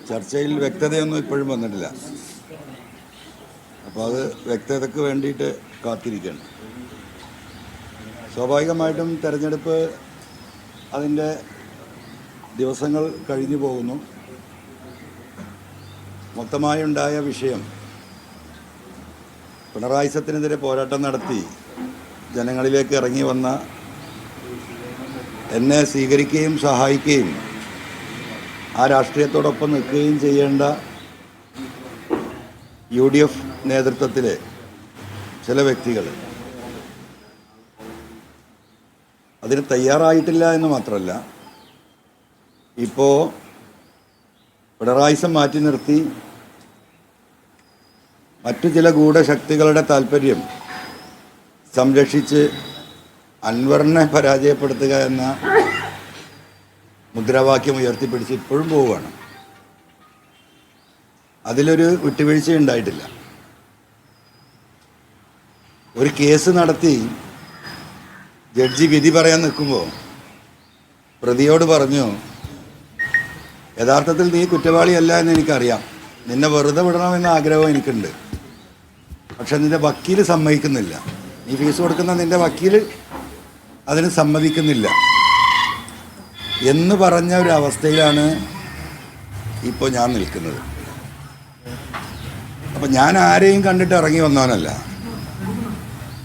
ചർച്ചയിൽ വ്യക്തതയൊന്നും ഇപ്പോഴും വന്നിട്ടില്ല. അപ്പോൾ അത് വ്യക്തതയ്ക്ക് വേണ്ടിയിട്ട് കാത്തിരിക്കുകയാണ്. സ്വാഭാവികമായിട്ടും തെരഞ്ഞെടുപ്പ് അതിൻ്റെ ദിവസങ്ങൾ കഴിഞ്ഞു പോകുന്നു. മൊത്തമായി ഉണ്ടായ വിഷയം പിണറായി സത്തിനെതിരെ പോരാട്ടം നടത്തി ജനങ്ങളിലേക്ക് ഇറങ്ങി വന്ന എന്നെ സ്വീകരിക്കുകയും സഹായിക്കുകയും ആ രാഷ്ട്രീയത്തോടൊപ്പം നിൽക്കുകയും ചെയ്യേണ്ട UDF നേതൃത്വത്തിലെ ചില വ്യക്തികൾ അതിന് തയ്യാറായിട്ടില്ല എന്ന് മാത്രമല്ല, ഇപ്പോൾ പിണറായിസം മാറ്റി നിർത്തി മറ്റു ചില ഗൂഢശക്തികളുടെ താല്പര്യം സംരക്ഷിച്ച് അൻവറിനെ പരാജയപ്പെടുത്തുക എന്ന മുദ്രാവാക്യം ഉയർത്തിപ്പിടിച്ച് ഇപ്പോഴും പോവുകയാണ്. അതിലൊരു വിട്ടുവീഴ്ച ഉണ്ടായിട്ടില്ല. ഒരു കേസ് നടത്തി ജഡ്ജി വിധി പറയാൻ നിൽക്കുമ്പോൾ പ്രതിയോട് പറഞ്ഞു, യഥാർത്ഥത്തിൽ നീ കുറ്റവാളിയല്ല എന്ന് എനിക്കറിയാം, നിന്നെ വെറുതെ വിടണമെന്ന ആഗ്രഹം എനിക്കുണ്ട്, പക്ഷെ നിൻ്റെ വക്കീൽ സമ്മതിക്കുന്നില്ല, നീ ഫീസ് കൊടുക്കുന്ന നിൻ്റെ വക്കീൽ അതിന് സമ്മതിക്കുന്നില്ല എന്ന് പറഞ്ഞ ഒരു അവസ്ഥയിലാണ് ഇപ്പോൾ ഞാൻ നിൽക്കുന്നത്. അപ്പം ഞാൻ ആരെയും കണ്ടിട്ട് ഇറങ്ങി വന്നവനല്ല.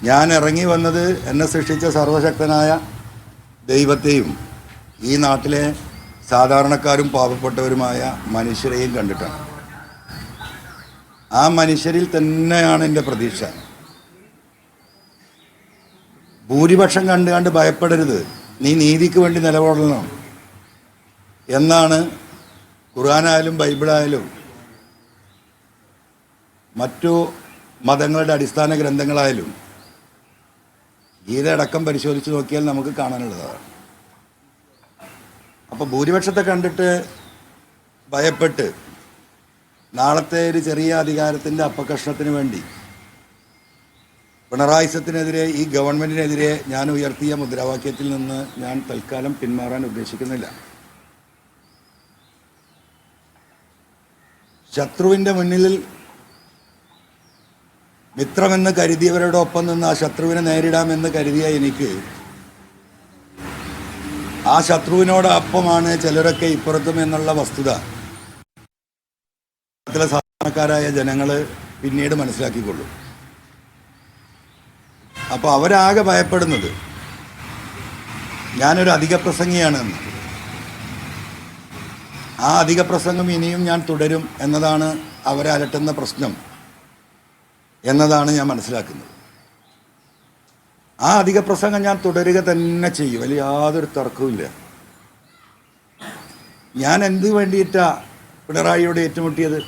ഞാൻ ഇറങ്ങി വന്നത് എന്നെ സൃഷ്ടിച്ച സർവശക്തനായ ദൈവത്തെയും ഈ നാട്ടിലെ സാധാരണക്കാരും പാവപ്പെട്ടവരുമായ മനുഷ്യരെയും കണ്ടിട്ടാണ്. ആ മനുഷ്യരിൽ തന്നെയാണ് എൻ്റെ പ്രതീക്ഷ. ഭൂരിപക്ഷം കണ്ട് ഭയപ്പെടരുത്, നീ നീതിക്ക് വേണ്ടി നിലകൊള്ളണം എന്നാണ് ഖുർആനായാലും ബൈബിളായാലും മറ്റു മതങ്ങളുടെ അടിസ്ഥാന ഗ്രന്ഥങ്ങളായാലും ഗീത അടക്കം പരിശോധിച്ച് നോക്കിയാൽ നമുക്ക് കാണാനുള്ളതാണ്. അപ്പോൾ ഭൂരിപക്ഷത്തെ കണ്ടിട്ട് ഭയപ്പെട്ട് നാളത്തെ ഒരു ചെറിയ അധികാരത്തിൻ്റെ അപ്പകഷ്ണത്തിന് വേണ്ടി പിണറായിസത്തിനെതിരെ, ഈ ഗവൺമെൻറ്റിനെതിരെ ഞാൻ ഉയർത്തിയ മുദ്രാവാക്യത്തിൽ നിന്ന് ഞാൻ തൽക്കാലം പിന്മാറാൻ ഉദ്ദേശിക്കുന്നില്ല. ശത്രുവിൻ്റെ മുന്നിൽ മിത്രമെന്ന് കരുതിയവരോടൊപ്പം നിന്ന് ആ ശത്രുവിനെ നേരിടാമെന്ന് കരുതിയ എനിക്ക് ആ ശത്രുവിനോടൊപ്പമാണ് ചിലരൊക്കെ ഇപ്പുറത്തും എന്നുള്ള വസ്തുത സാധാരണക്കാരായ ജനങ്ങൾ പിന്നീട് മനസ്സിലാക്കിക്കൊള്ളും. അപ്പോൾ അവരാകെ ഭയപ്പെടുന്നത് ഞാനൊരു അധിക പ്രസംഗിയാണെന്ന്. ആ അധിക പ്രസംഗം ഇനിയും ഞാൻ തുടരും എന്നതാണ് അവരെ അലട്ടുന്ന പ്രശ്നം എന്നതാണ് ഞാൻ മനസ്സിലാക്കുന്നത്. ആ അധിക പ്രസംഗം ഞാൻ തുടരുക തന്നെ ചെയ്യും, അതിൽ യാതൊരു തർക്കവുമില്ല. ഞാൻ എന്ത് വേണ്ടിയിട്ടാണ് പിണറായിയോട് ഏറ്റുമുട്ടിയത്?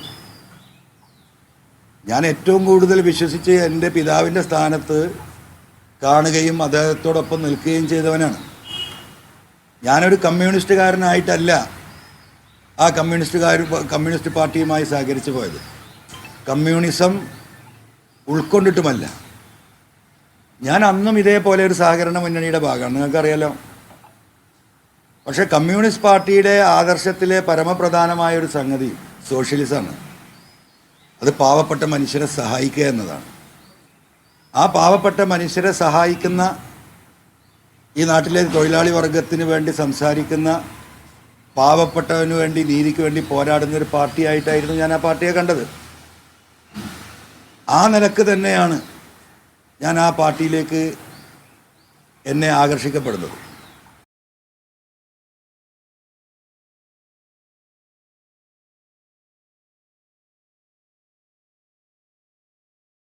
ഞാൻ ഏറ്റവും കൂടുതൽ വിശ്വസിച്ച് എൻ്റെ പിതാവിൻ്റെ സ്ഥാനത്ത് കാണുകയും അദ്ദേഹത്തോടൊപ്പം നിൽക്കുകയും ചെയ്തവനാണ്. ഞാനൊരു കമ്മ്യൂണിസ്റ്റുകാരനായിട്ടല്ല ആ കമ്മ്യൂണിസ്റ്റ് പാർട്ടിയുമായി സഹകരിച്ച് പോയത്. കമ്മ്യൂണിസം ഉൾക്കൊണ്ടിട്ടുമല്ല. ഞാൻ അന്നും ഇതേപോലെ ഒരു സഹകരണ മുന്നണിയുടെ ഭാഗമാണ്, നിങ്ങൾക്കറിയാലോ. പക്ഷേ കമ്മ്യൂണിസ്റ്റ് പാർട്ടിയുടെ ആദർശത്തിലെ പരമപ്രധാനമായൊരു സംഗതി സോഷ്യലിസമാണ്. അത് പാവപ്പെട്ട മനുഷ്യരെ സഹായിക്കുക എന്നതാണ്. ആ പാവപ്പെട്ട മനുഷ്യരെ സഹായിക്കുന്ന, ഈ നാട്ടിലെ തൊഴിലാളി വർഗത്തിന് വേണ്ടി സംസാരിക്കുന്ന, പാവപ്പെട്ടവന് വേണ്ടി, നീതിക്ക് വേണ്ടി പോരാടുന്നൊരു പാർട്ടിയായിട്ടായിരുന്നു ഞാൻ ആ പാർട്ടിയെ കണ്ടത്. ആ നിലക്ക് തന്നെയാണ് ഞാൻ ആ പാർട്ടിയിലേക്ക് എന്നെ ആകർഷിക്കപ്പെടുന്നത്.